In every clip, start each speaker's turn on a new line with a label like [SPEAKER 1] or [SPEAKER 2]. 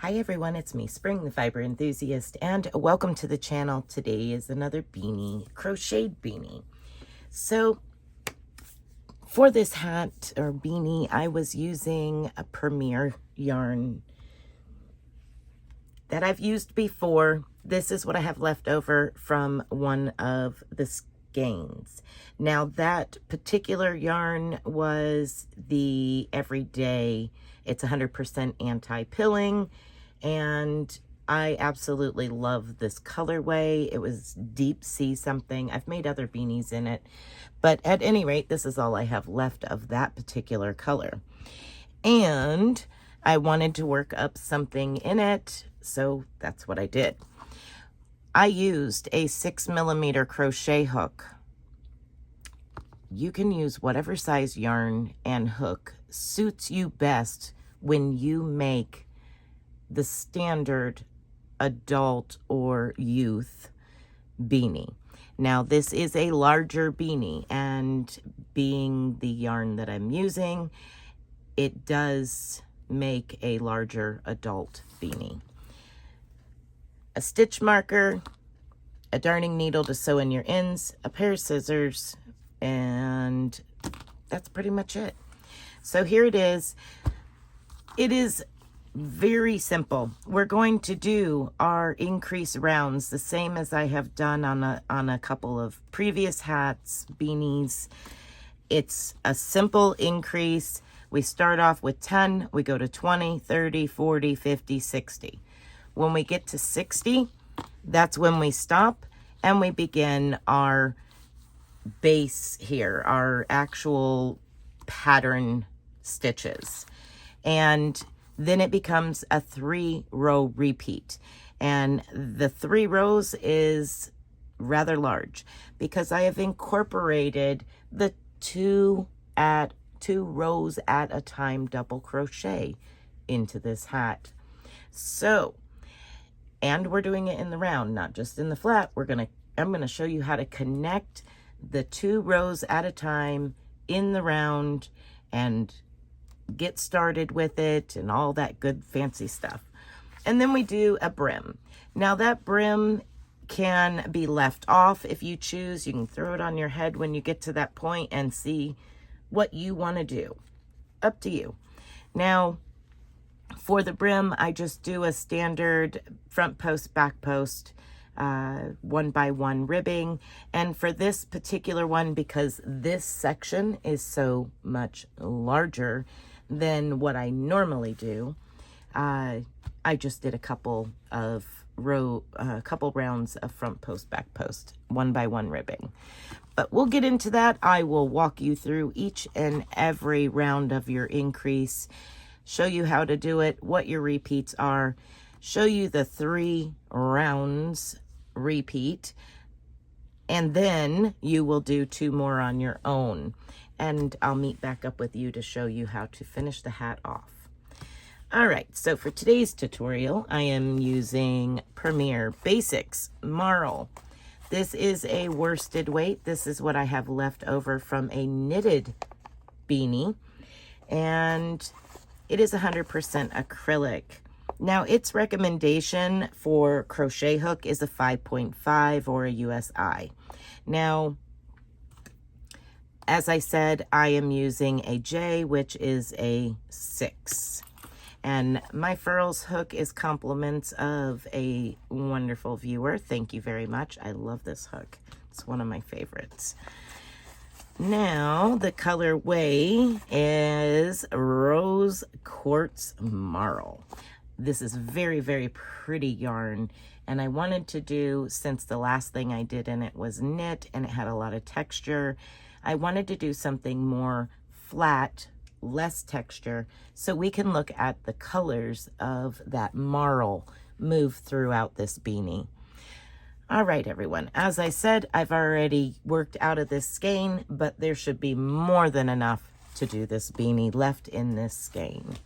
[SPEAKER 1] Hi everyone, it's me, Spring the Fiber Enthusiast, and welcome to the channel. Today is another beanie, crocheted beanie. So for this hat or beanie, I was using a Premier yarn that I've used before. This is what I have left over from one of the skeins. Now that particular yarn was the Everyday. It's 100% anti-pilling, and I absolutely love this colorway. It was deep sea something. I've made other beanies in it, but at any rate, this is all I have left of that particular color. And I wanted to work up something in it, so that's what I did. I used a 6mm crochet hook. You can use whatever size yarn and hook suits you best when you make the standard adult or youth beanie. Now this is a larger beanie, and being the yarn that I'm using, it does make a larger adult beanie. A stitch marker, a darning needle to sew in your ends, a pair of scissors, and that's pretty much it. So here it is. It is very simple. We're going to do our increase rounds the same as I have done on a couple of previous hats, beanies. It's a simple increase. We start off with 10, we go to 20, 30, 40, 50, 60. When we get to 60, that's when we stop and we begin our base here, our actual pattern stitches. And then it becomes a 3-row repeat. And the 3 rows is rather large because I have incorporated the 2 rows at a time double crochet into this hat. So, and we're doing it in the round, not just in the flat. I'm gonna show you how to connect the 2 rows at a time in the round and get started with it and all that good fancy stuff. And then we do a brim. Now that brim can be left off if you choose. You can throw it on your head when you get to that point and see what you want to do. Up to you. Now for the brim, I just do a standard front post, back post, 1x1 ribbing. And for this particular one, because this section is so much larger than what I normally do, I just did a couple rounds of front post, back post, 1x1 ribbing. But we'll get into that. I will walk you through each and every round of your increase, show you how to do it, what your repeats are, show you the 3 rounds repeat, and then you will do 2 more on your own. And I'll meet back up with you to show you how to finish the hat off. All right, so for today's tutorial, I am using Premier Basics Marl. This is a worsted weight. This is what I have left over from a knitted beanie, and it is 100% acrylic. Now, its recommendation for crochet hook is a 5.5 or a USI. Now, as I said, I am using a J, which is a 6. And my furls hook is compliments of a wonderful viewer. Thank you very much. I love this hook. It's one of my favorites. Now, the colorway is Rose Quartz Marl. This is very, very pretty yarn. And I wanted to do, since the last thing I did in it was knit and it had a lot of texture, I wanted to do something more flat, less texture, so we can look at the colors of that marl move throughout this beanie. All right, everyone. As I said, I've already worked out of this skein, but there should be more than enough to do this beanie left in this skein.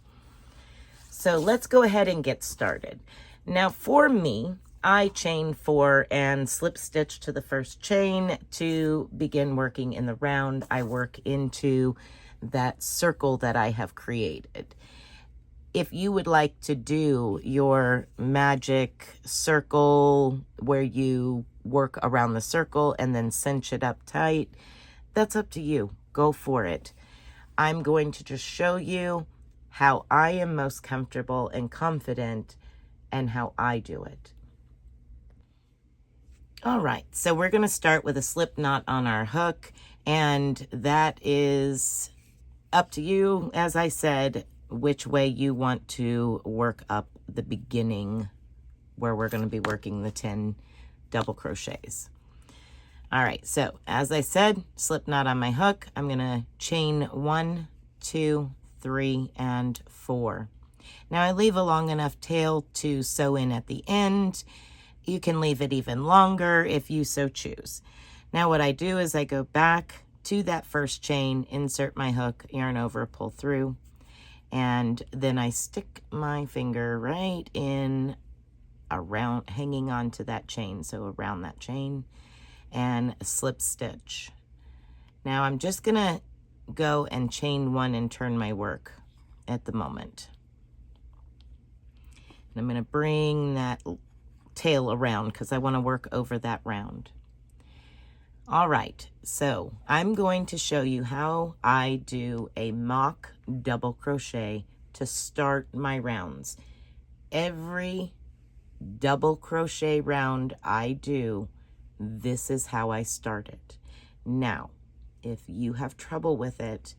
[SPEAKER 1] So let's go ahead and get started. Now for me, I chain 4 and slip stitch to the first chain to begin working in the round. I work into that circle that I have created. if you would like to do your magic circle where you work around the circle and then cinch it up tight, that's up to you. Go for it. I'm going to just show you how I am most comfortable and confident and how I do it. All right, so we're going to start with a slip knot on our hook, and that is up to you, as I said, which way you want to work up the beginning where we're going to be working the 10 double crochets. All right, so as I said, slip knot on my hook. I'm going to chain 1, 2, 3, and 4. Now I leave a long enough tail to sew in at the end. You can leave it even longer if you so choose. Now what I do is I go back to that first chain, insert my hook, yarn over, pull through, and then I stick my finger right in around, hanging on to that chain, so around that chain, and slip stitch. Now I'm just gonna go and chain 1 and turn my work at the moment. And I'm gonna bring that tail around because I want to work over that round. All right, so I'm going to show you how I do a mock double crochet to start my rounds. Every double crochet round I do, this is how I start it. Now, if you have trouble with it,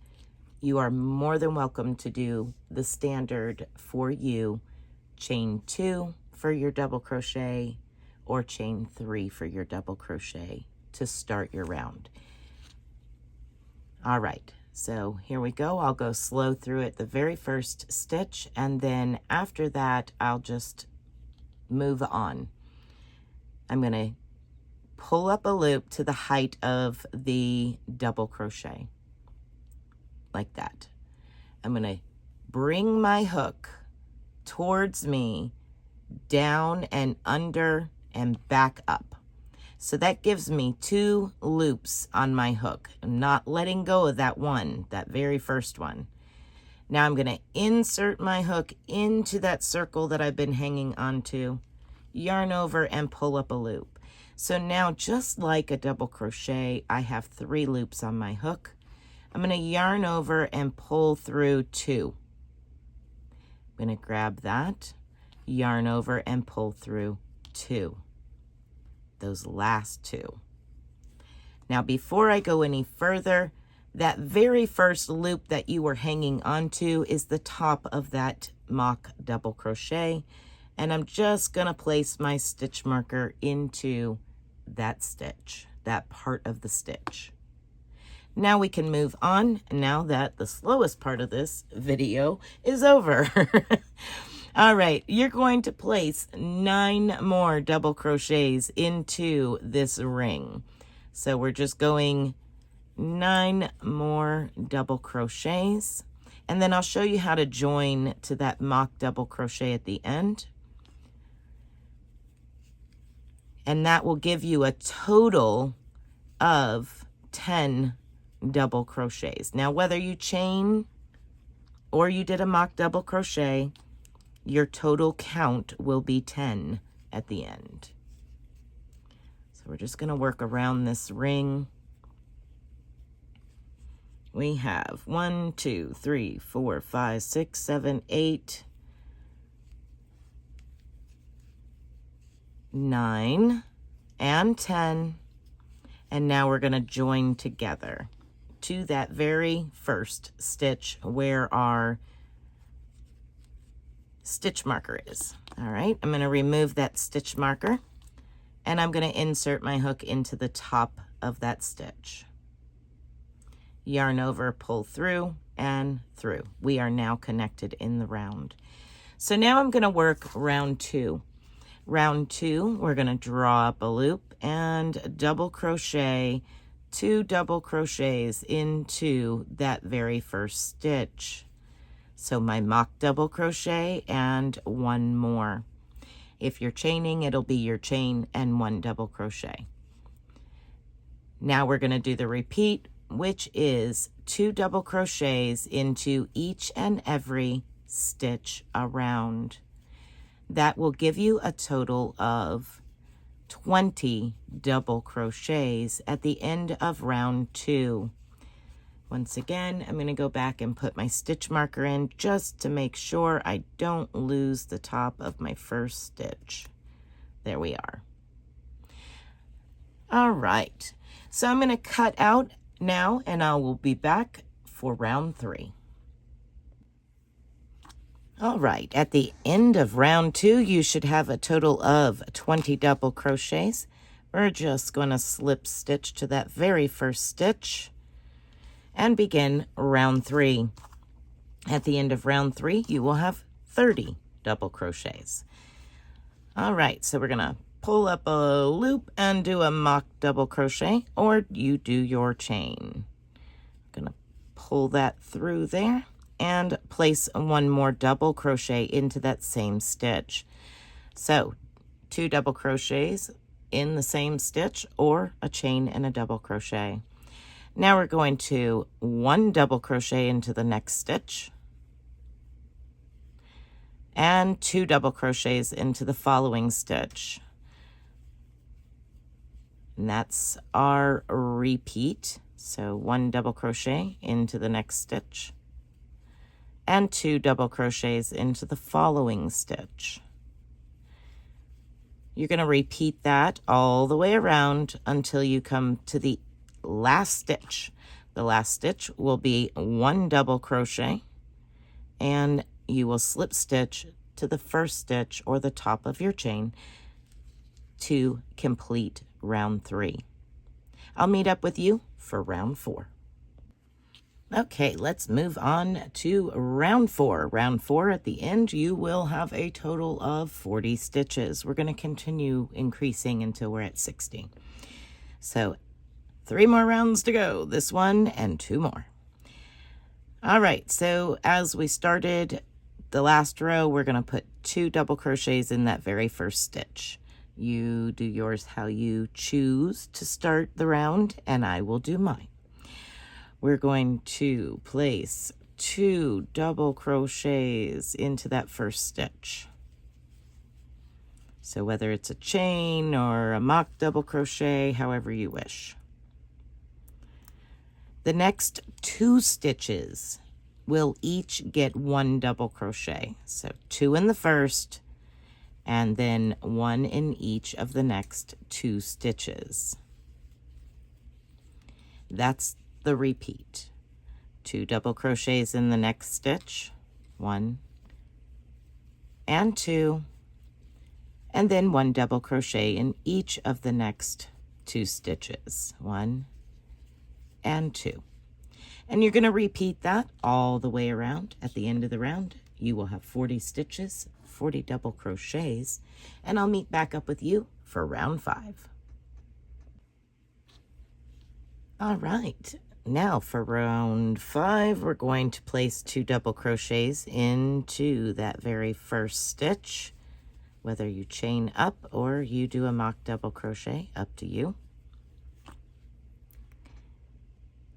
[SPEAKER 1] you are more than welcome to do the standard for you, chain 2 for your double crochet or chain 3 for your double crochet to start your round. All right, so here we go. I'll go slow through it the very first stitch, and then after that I'll just move on. I'm going to pull up a loop to the height of the double crochet like that. I'm going to bring my hook towards me, down and under and back up. So that gives me 2 loops on my hook. I'm not letting go of that one, that very first one. Now I'm going to insert my hook into that circle that I've been hanging onto, yarn over and pull up a loop. So now, just like a double crochet, I have 3 loops on my hook. I'm going to yarn over and pull through 2. I'm going to grab that, yarn over and pull through 2. Those last 2. Now before I go any further, that very first loop that you were hanging onto is the top of that mock double crochet, and I'm just going to place my stitch marker into that stitch, that part of the stitch. Now we can move on, now that the slowest part of this video is over. All right, you're going to place 9 more double crochets into this ring. So we're just going 9 more double crochets, and then I'll show you how to join to that mock double crochet at the end. And that will give you a total of 10 double crochets. Now, whether you chain or you did a mock double crochet, your total count will be 10 at the end. So we're just going to work around this ring. We have 1, 2, 3, 4, 5, 6, 7, 8, 9, and 10. And now we're going to join together to that very first stitch where our stitch marker is. All right, I'm going to remove that stitch marker, and I'm going to insert my hook into the top of that stitch. Yarn over, pull through, and through. We are now connected in the round. So now I'm going to work round 2. Round 2, we're going to draw up a loop and double crochet 2 double crochets into that very first stitch. So my mock double crochet and 1 more. If you're chaining, it'll be your chain and 1 double crochet. Now we're going to do the repeat, which is 2 double crochets into each and every stitch around. That will give you a total of 20 double crochets at the end of round 2. Once again, I'm going to go back and put my stitch marker in just to make sure I don't lose the top of my first stitch. There we are. All right, so I'm going to cut out now and I will be back for round 3. All right, at the end of round 2, you should have a total of 20 double crochets. We're just going to slip stitch to that very first stitch and begin round 3. At the end of round 3, you will have 30 double crochets. All right, so we're gonna pull up a loop and do a mock double crochet, or you do your chain. I'm gonna pull that through there and place one more double crochet into that same stitch. So 2 double crochets in the same stitch, or a chain and a double crochet. Now we're going to 1 double crochet into the next stitch and 2 double crochets into the following stitch. And that's our repeat. So 1 double crochet into the next stitch and 2 double crochets into the following stitch. You're going to repeat that all the way around until you come to the last stitch. The last stitch will be 1 double crochet, and you will slip stitch to the first stitch or the top of your chain to complete round 3. I'll meet up with you for round 4. Okay, let's move on to round 4. Round 4, at the end, you will have a total of 40 stitches. We're going to continue increasing until we're at 60. So 3 more rounds to go, this one and 2 more. All right, so as we started the last row, we're going to put 2 double crochets in that very first stitch. You do yours how you choose to start the round, and I will do mine. We're going to place 2 double crochets into that first stitch. So whether it's a chain or a mock double crochet, however you wish. The next 2 stitches will each get 1 double crochet. So 2 in the first, and then 1 in each of the next 2 stitches. That's the repeat. 2 double crochets in the next stitch, 1 and 2, and then 1 double crochet in each of the next 2 stitches, 1 and 2. And you're going to repeat that all the way around. At the end of the round, you will have 40 stitches, 40 double crochets, and I'll meet back up with you for round 5. All right, now for round 5, we're going to place 2 double crochets into that very first stitch, whether you chain up or you do a mock double crochet, up to you.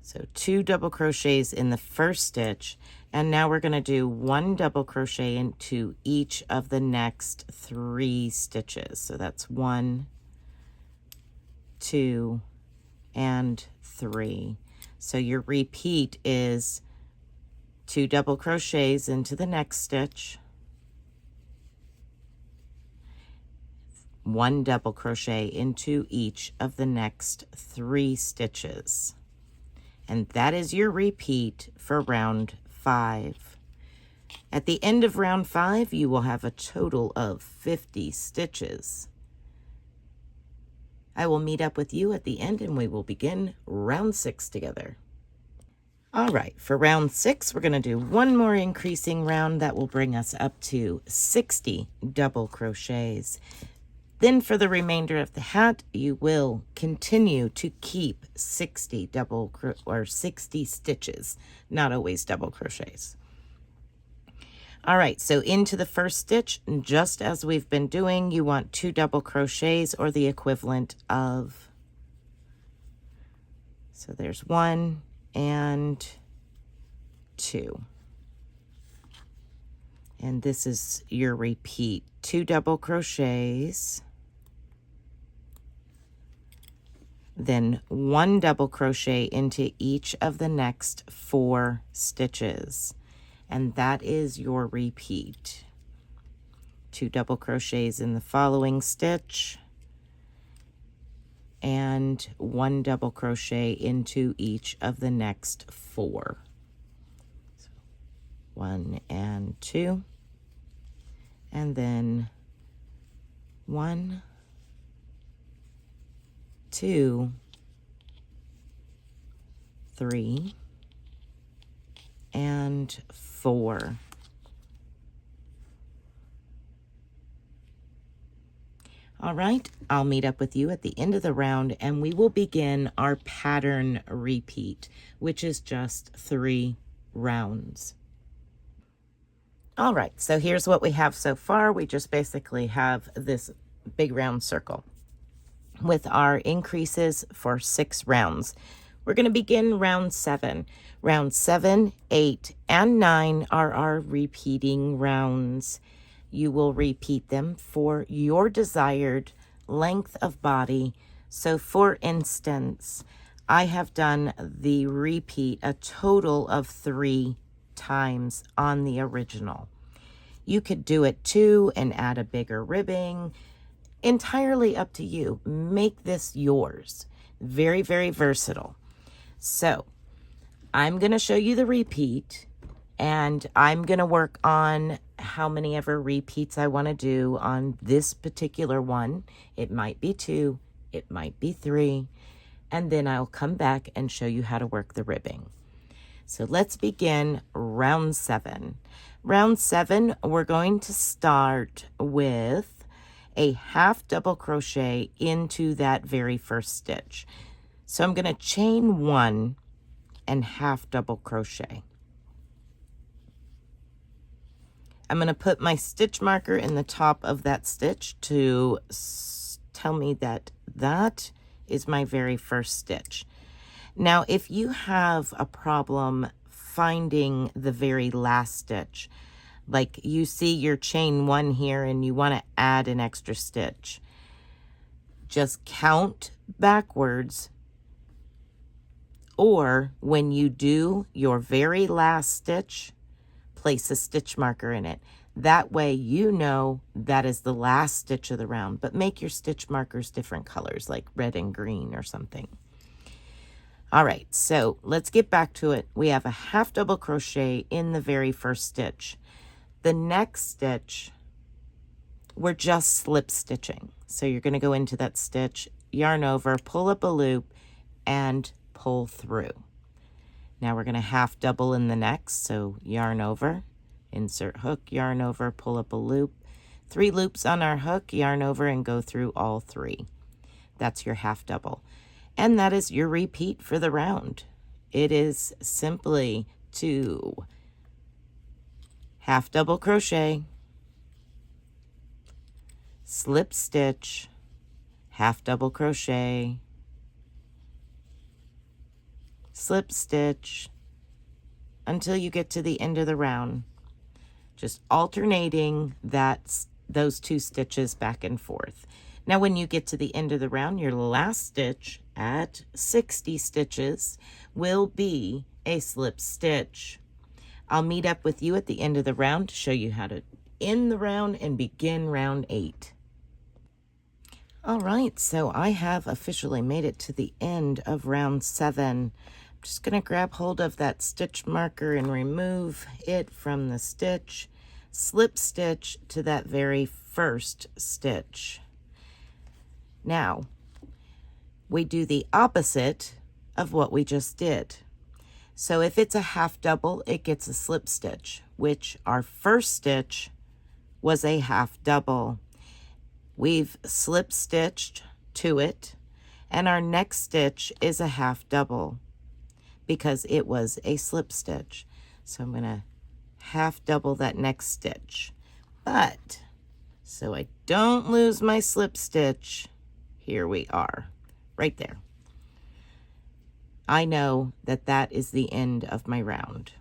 [SPEAKER 1] So 2 double crochets in the first stitch, and now we're going to do 1 double crochet into each of the next 3 stitches. So that's 1, 2, and 3. So your repeat is 2 double crochets into the next stitch, 1 double crochet into each of the next 3 stitches. And that is your repeat for round 5. At the end of round 5, you will have a total of 50 stitches. I will meet up with you at the end and we will begin round 6 together. All right, for round 6, we're going to do 1 more increasing round that will bring us up to 60 double crochets. Then for the remainder of the hat, you will continue to keep 60 60 stitches, not always double crochets. All right, so into the first stitch, just as we've been doing, you want 2 double crochets or the equivalent of, so there's 1 and 2. And this is your repeat. 2 double crochets, then 1 double crochet into each of the next 4 stitches. And that is your repeat. 2 double crochets in the following stitch, and 1 double crochet into each of the next 4. So 1 and 2, and then 1, 2, 3, and 4. All right, I'll meet up with you at the end of the round and we will begin our pattern repeat, which is just 3 rounds. All right, so here's what we have so far. We just basically have this big round circle with our increases for 6 rounds. We're going to begin round 7. Round 7, 8, and 9 are our repeating rounds. You will repeat them for your desired length of body. So for instance, I have done the repeat a total of 3 times on the original. You could do it 2 and add a bigger ribbing. Entirely up to you. Make this yours. Very, very versatile. So I'm going to show you the repeat, and I'm going to work on how many ever repeats I want to do on this particular one. It might be 2, it might be 3, and then I'll come back and show you how to work the ribbing. So let's begin round 7. Round 7, we're going to start with a half double crochet into that very first stitch. So I'm going to chain 1 and half double crochet. I'm going to put my stitch marker in the top of that stitch to tell me that that is my very first stitch. Now, if you have a problem finding the very last stitch, like you see your chain 1 here and you want to add an extra stitch, just count backwards, or when you do your very last stitch, place a stitch marker in it. That way you know that is the last stitch of the round, but make your stitch markers different colors, like red and green or something. All right, so let's get back to it. We have a half double crochet in the very first stitch. The next stitch, we're just slip stitching. So you're going to go into that stitch, yarn over, pull up a loop, and pull through. Now we're going to half double in the next, so yarn over, insert hook, yarn over, pull up a loop, 3 loops on our hook, yarn over, and go through all 3. That's your half double. And that is your repeat for the round. It is simply 2 half double crochet, slip stitch, half double crochet, slip stitch, until you get to the end of the round, just alternating those 2 stitches back and forth. Now when you get to the end of the round, your last stitch at 60 stitches will be a slip stitch. I'll meet up with you at the end of the round to show you how to end the round and begin round 8. All right, so I have officially made it to the end of round 7. I'm just going to grab hold of that stitch marker and remove it from the stitch, slip stitch to that very first stitch. Now, we do the opposite of what we just did. So if it's a half double, it gets a slip stitch, which our first stitch was a half double. We've slip stitched to it, and our next stitch is a half double because it was a slip stitch. So I'm going to half double that next stitch. But so I don't lose my slip stitch, here we are, right there. I know that that is the end of my round.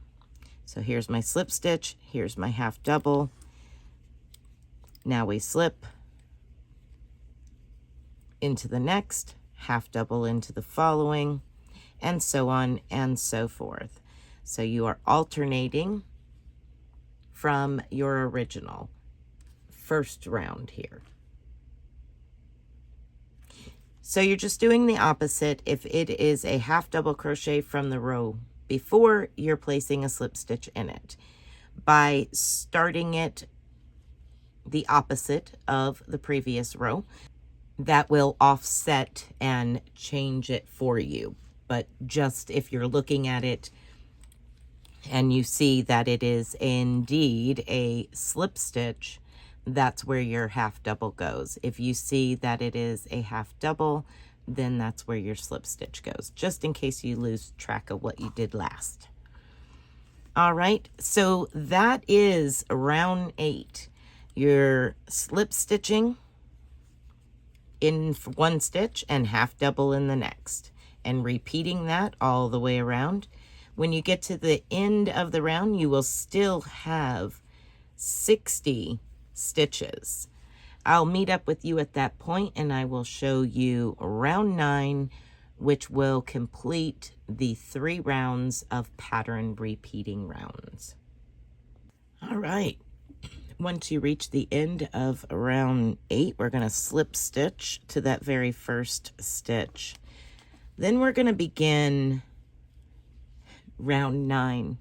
[SPEAKER 1] So here's my slip stitch, here's my half double. Now we slip into the next, half double into the following, and so on and so forth. So you are alternating from your original first round here. So you're just doing the opposite. If it is a half double crochet from the row before, you're placing a slip stitch in it. By starting it the opposite of the previous row, that will offset and change it for you. But just if you're looking at it and you see that it is indeed a slip stitch, that's where your half double goes. If you see that it is a half double, then that's where your slip stitch goes, just in case you lose track of what you did last. All right, so that is round 8. You're slip stitching in one stitch and half double in the next, and repeating that all the way around. When you get to the end of the round, you will still have 60 stitches. I'll meet up with you at that point and I will show you round 9, which will complete the 3 rounds of pattern repeating rounds. All right, once you reach the end of round 8, we're going to slip stitch to that very first stitch. Then we're going to begin round 9.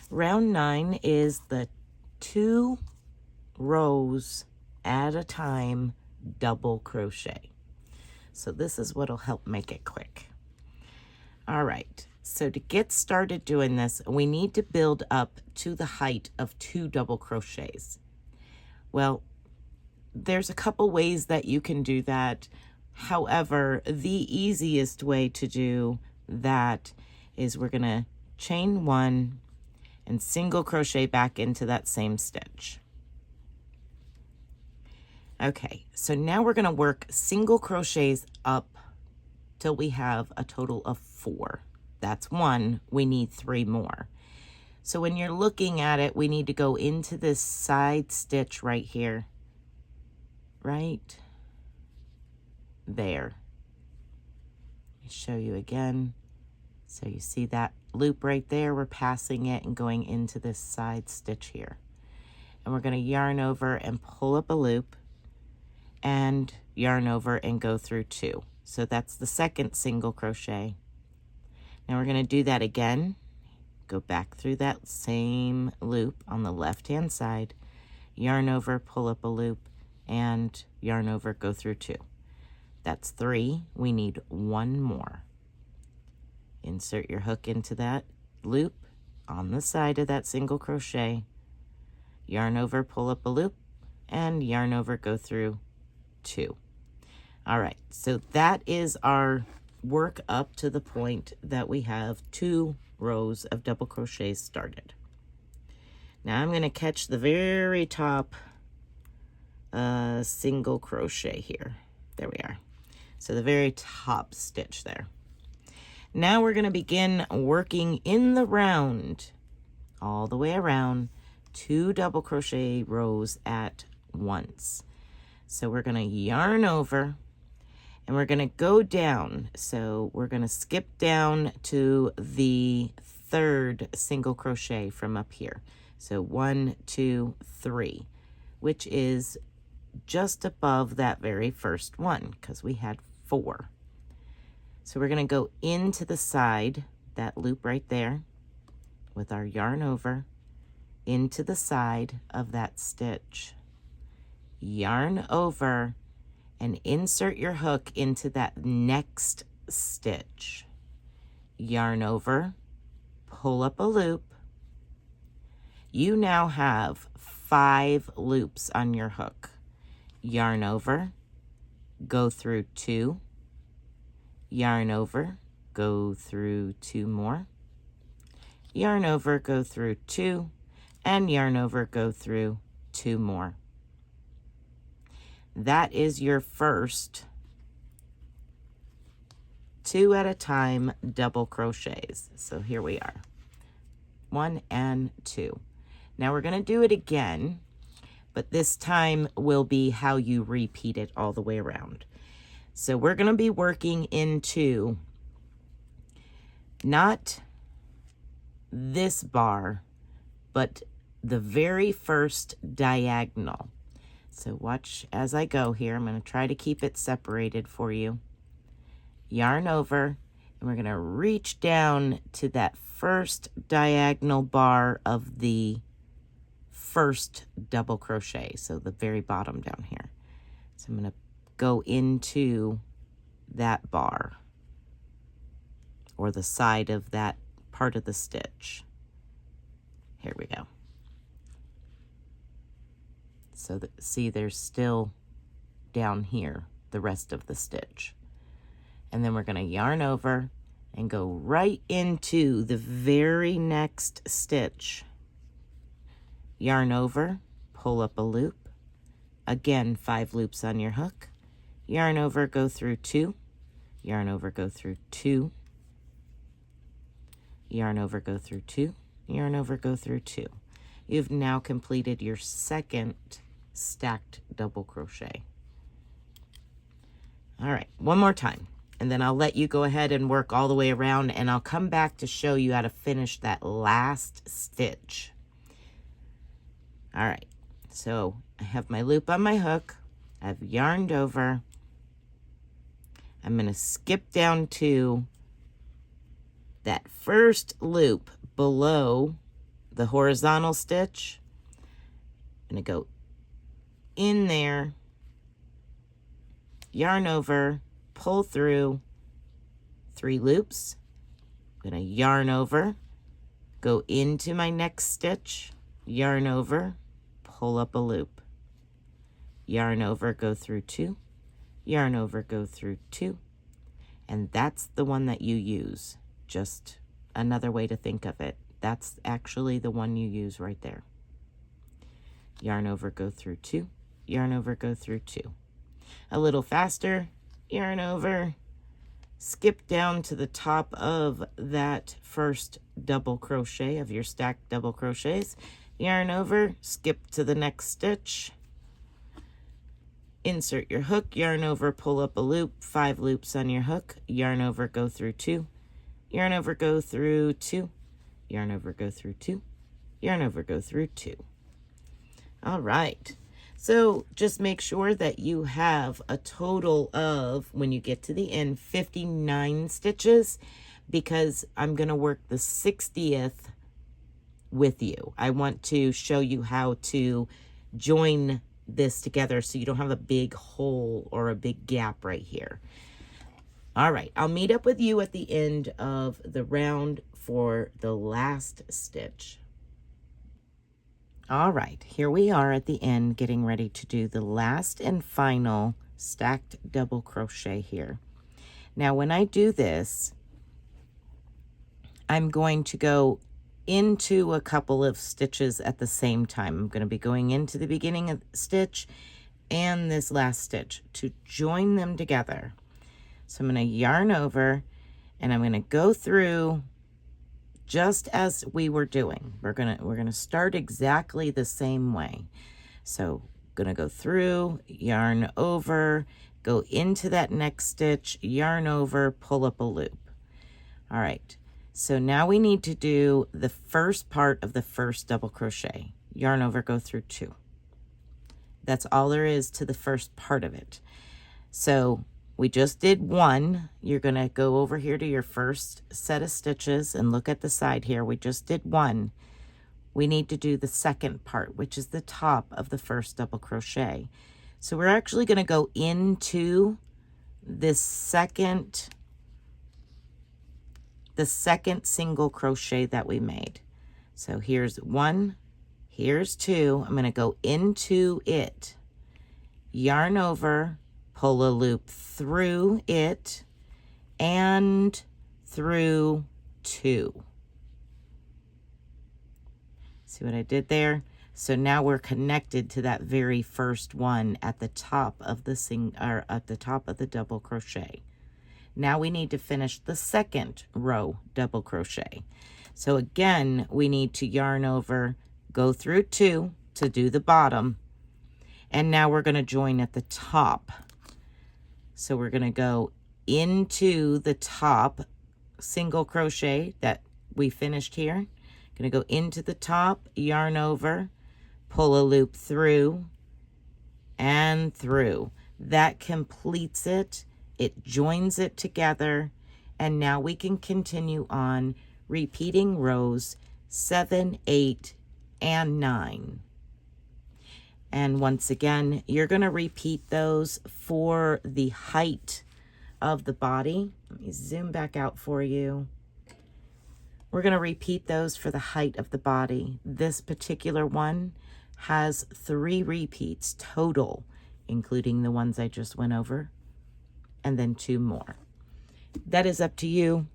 [SPEAKER 1] Round 9 is the 2 rows at a time double crochet. So this is what'll help make it quick. All right, so to get started doing this, we need to build up to the height of 2 double crochets. Well, there's a couple ways that you can do that. However, the easiest way to do that is we're going to chain 1 and single crochet back into that same stitch. Okay, so now we're going to work single crochets up till we have a total of 4. That's 1. We need 3 more. So when you're looking at it, we need to go into this side stitch right here. Right there. Let me show you again. So you see that loop right there? We're passing it and going into this side stitch here. And we're going to yarn over and pull up a loop and yarn over and go through 2. So that's the second single crochet. Now we're going to do that again. Go back through that same loop on the left hand side, yarn over, pull up a loop, and yarn over, go through 2. That's 3. We need 1 more. Insert your hook into that loop on the side of that single crochet, yarn over, pull up a loop, and yarn over, go through 2. All right, so that is our work up to the point that we have 2 rows of double crochets started. Now I'm going to catch the very top single crochet here. There we are. So the very top stitch there. Now we're going to begin working in the round all the way around 2 double crochet rows at once. So we're going to yarn over and we're going to go down. So we're going to skip down to the 3rd single crochet from up here. So 1, 2, 3, which is just above that very first one because we had 4. So we're going to go into the side, that loop right there, with our yarn over, into the side of that stitch. Yarn over and insert your hook into that next stitch. Yarn over, pull up a loop. You now have 5 loops on your hook. Yarn over, go through 2, yarn over, go through 2 more, yarn over, go through 2, and yarn over, go through 2 more. That is your first 2 at a time double crochets. So here we are. 1 and 2. Now we're going to do it again, but this time will be how you repeat it all the way around. So we're going to be working into not this bar, but the very first diagonal. So watch as I go here. I'm going to try to keep it separated for you. Yarn over, and we're going to reach down to that first diagonal bar of the first double crochet, so the very bottom down here. So I'm going to go into that bar, or the side of that part of the stitch. Here we go. So that, see, there's still down here the rest of the stitch. And then we're going to yarn over and go right into the very next stitch. Yarn over, pull up a loop. Again, 5 loops on your hook. Yarn over, go through 2. Yarn over, go through 2. Yarn over, go through 2. Yarn over, go through 2. You've now completed your second stacked double crochet. All right, one more time, and then I'll let you go ahead and work all the way around, and I'll come back to show you how to finish that last stitch. All right, so I have my loop on my hook. I've yarned over. I'm going to skip down to that first loop below the horizontal stitch. I'm going to go in there, yarn over, pull through 3 loops. I'm going to yarn over, go into my next stitch, yarn over, pull up a loop, yarn over, go through 2, yarn over, go through 2, and that's the one that you use. Just another way to think of it. That's actually the one you use right there. Yarn over, go through 2, yarn over, go through 2. A little faster, yarn over, skip down to the top of that first double crochet of your stacked double crochets, yarn over, skip to the next stitch, insert your hook, yarn over, pull up a loop, 5 loops on your hook, yarn over, go through 2, yarn over, go through 2, yarn over, go through 2, yarn over, go through 2. All right, so just make sure that you have a total of, when you get to the end, 59 stitches, because I'm going to work the 60th with you. I want to show you how to join this together so you don't have a big hole or a big gap right here. All right, I'll meet up with you at the end of the round for the last stitch. All right, here we are at the end, getting ready to do the last and final stacked double crochet here. Now, when I do this, I'm going to go into a couple of stitches at the same time. I'm going to be going into the beginning of the stitch and this last stitch to join them together. So I'm going to yarn over, and I'm going to go through just as we were doing. We're gonna start exactly the same way. So gonna go through, yarn over, go into that next stitch, yarn over, pull up a loop. All right, so now we need to do the first part of the first double crochet. Yarn over, go through 2. That's all there is to the first part of it. So we just did 1. You're going to go over here to your first set of stitches and look at the side here. We just did 1. We need to do the second part, which is the top of the first double crochet. So we're actually going to go into this the second single crochet that we made. So here's 1, here's 2. I'm going to go into it, yarn over, pull a loop through it and through 2. See what I did there? So now we're connected to that very first one at the top of the double crochet. Now we need to finish the second row double crochet. So again, we need to yarn over, go through 2 to do the bottom, and now we're going to join at the top. So we're going to go into the top single crochet that we finished here. Going to go into the top, yarn over, pull a loop through and through. That completes it. It joins it together, and now we can continue on repeating rows 7, 8, and 9. And once again, you're going to repeat those for the height of the body. Let me zoom back out for you. We're going to repeat those for the height of the body. This particular one has 3 repeats total, including the ones I just went over, and then 2 more. That is up to you.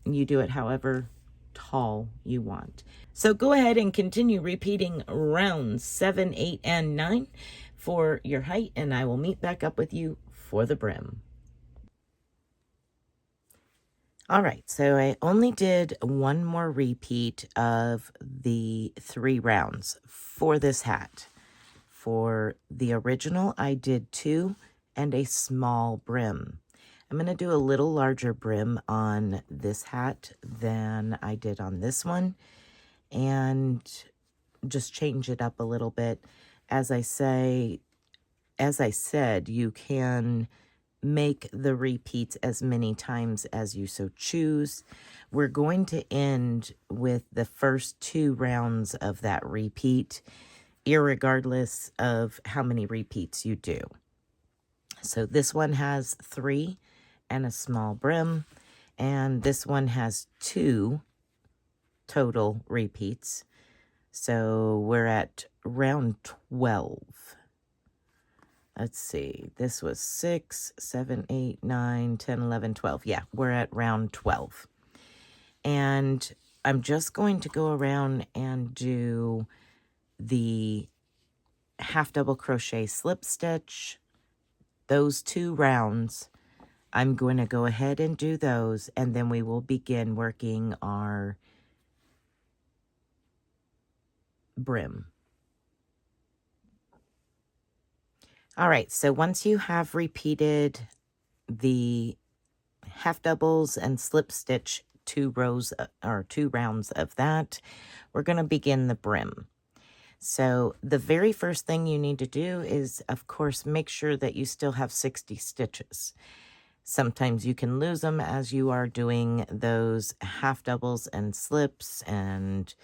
[SPEAKER 1] You do it however tall you want. So go ahead and continue repeating rounds 7, 8, and 9 for your height, and I will meet back up with you for the brim. All right, so I only did 1 more repeat of the 3 rounds for this hat. For the original, I did 2 and a small brim. I'm going to do a little larger brim on this hat than I did on this one, and just change it up a little bit. As I said, you can make the repeats as many times as you so choose. We're going to end with the first 2 rounds of that repeat, irregardless of how many repeats you do. So this one has 3 and a small brim, and this one has 2 total repeats. So we're at round 12. Let's see, this was 6, 7, 8, 9, 10, 11, 12. Yeah, we're at round 12. And I'm just going to go around and do the half double crochet slip stitch. Those 2 rounds, I'm going to go ahead and do those, and then we will begin working our brim. All right, so once you have repeated the half doubles and slip stitch 2 rounds of that, we're going to begin the brim. So the very first thing you need to do is, of course, make sure that you still have 60 stitches. Sometimes you can lose them as you are doing those half doubles and slips and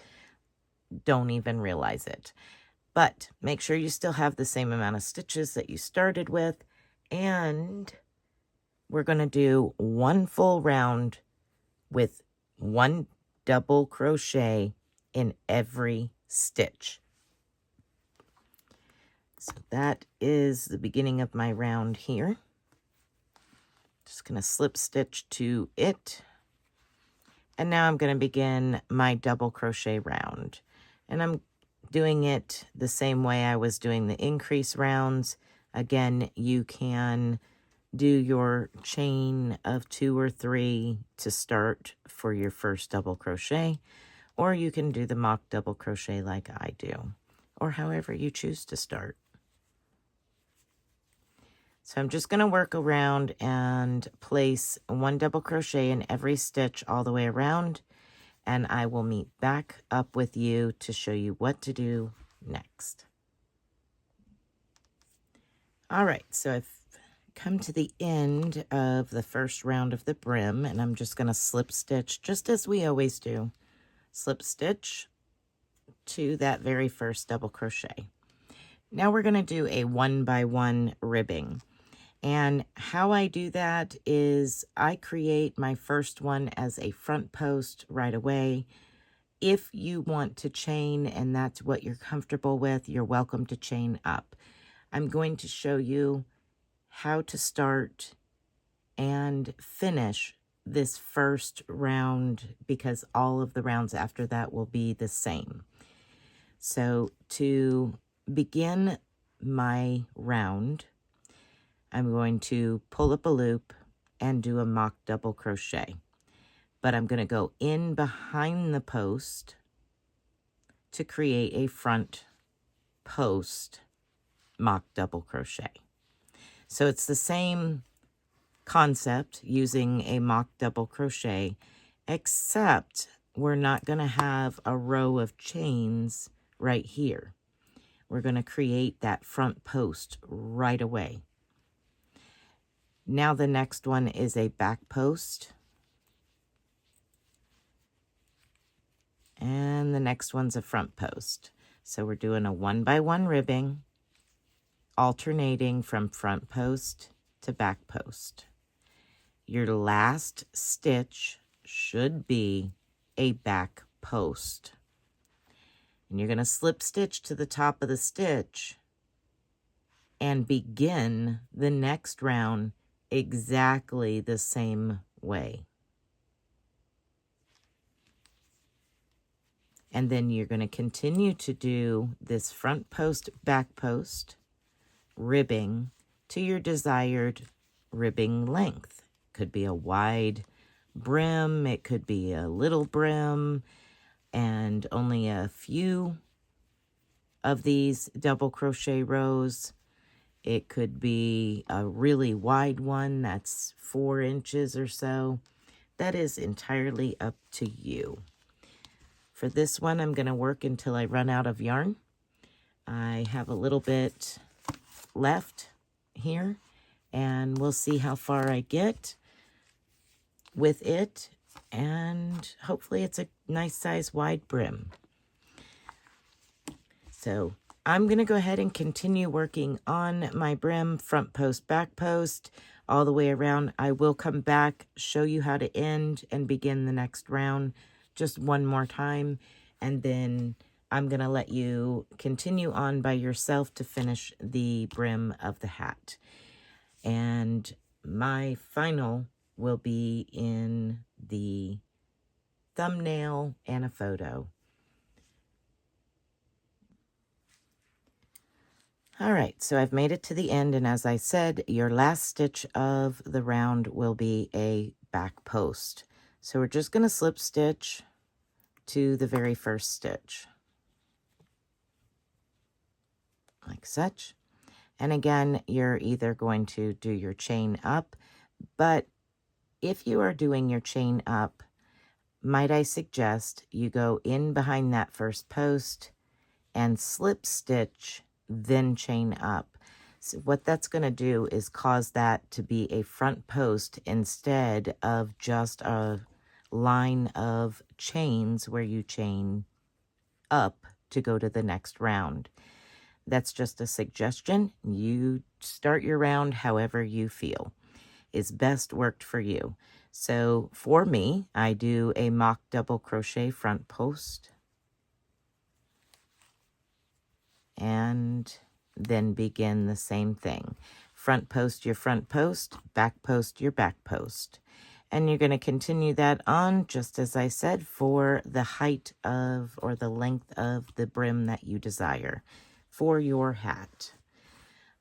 [SPEAKER 1] don't even realize it. But make sure you still have the same amount of stitches that you started with, and we're going to do 1 full round with 1 double crochet in every stitch. So that is the beginning of my round here. Just going to slip stitch to it. And now I'm going to begin my double crochet round. And I'm doing it the same way I was doing the increase rounds. Again, you can do your chain of 2 or 3 to start for your first double crochet, or you can do the mock double crochet like I do, or however you choose to start. So I'm just going to work around and place 1 double crochet in every stitch all the way around, and I will meet back up with you to show you what to do next. All right, so I've come to the end of the first round of the brim, and I'm just going to slip stitch just as we always do. Slip stitch to that very first double crochet. Now we're going to do a 1-by-1 ribbing. And how I do that is I create my first one as a front post right away. If you want to chain and that's what you're comfortable with, you're welcome to chain up. I'm going to show you how to start and finish this first round because all of the rounds after that will be the same. So to begin my round, I'm going to pull up a loop and do a mock double crochet. but I'm going to go in behind the post to create a front post mock double crochet. So it's the same concept using a mock double crochet, except we're not going to have a row of chains right here. We're going to create that front post right away. Now the next one is a back post. And the next one's a front post. So we're doing a 1x1 ribbing, alternating from front post to back post. Your last stitch should be a back post. And you're going to slip stitch to the top of the stitch and begin the next round exactly the same way. And then you're going to continue to do this front post, back post, ribbing to your desired ribbing length. Could be a wide brim, it could be a little brim, and only a few of these double crochet rows. It could be a really wide one that's 4 inches or so. That is entirely up to you. For this one, I'm going to work until I run out of yarn. I have a little bit left here, and we'll see how far I get with it, and hopefully it's a nice size wide brim. So I'm going to go ahead and continue working on my brim, front post, back post, all the way around. I will come back, show you how to end and begin the next round just one more time, and then I'm going to let you continue on by yourself to finish the brim of the hat. And my final will be in the thumbnail and a photo. All right, so I've made it to the end, and as I said, your last stitch of the round will be a back post. So we're just going to slip stitch to the very first stitch, like such. And again, you're either going to do your chain up, but if you are doing your chain up, might I suggest you go in behind that first post and slip stitch, then chain up. So what that's going to do is cause that to be a front post instead of just a line of chains where you chain up to go to the next round. That's just a suggestion. You start your round however you feel is best worked for you. So for me, I do a mock double crochet front post and then begin the same thing. Front post your front post, back post your back post. And you're going to continue that on, just as I said, for the height of or the length of the brim that you desire for your hat.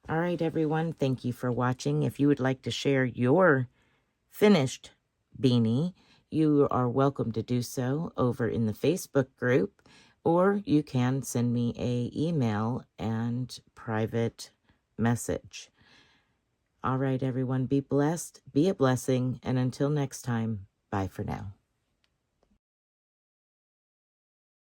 [SPEAKER 1] All right, everyone, thank you for watching. If you would like to share your finished beanie, you are welcome to do so over in the Facebook group, or you can send me an email and private message. All right, everyone, be blessed, be a blessing, and until next time, bye for now.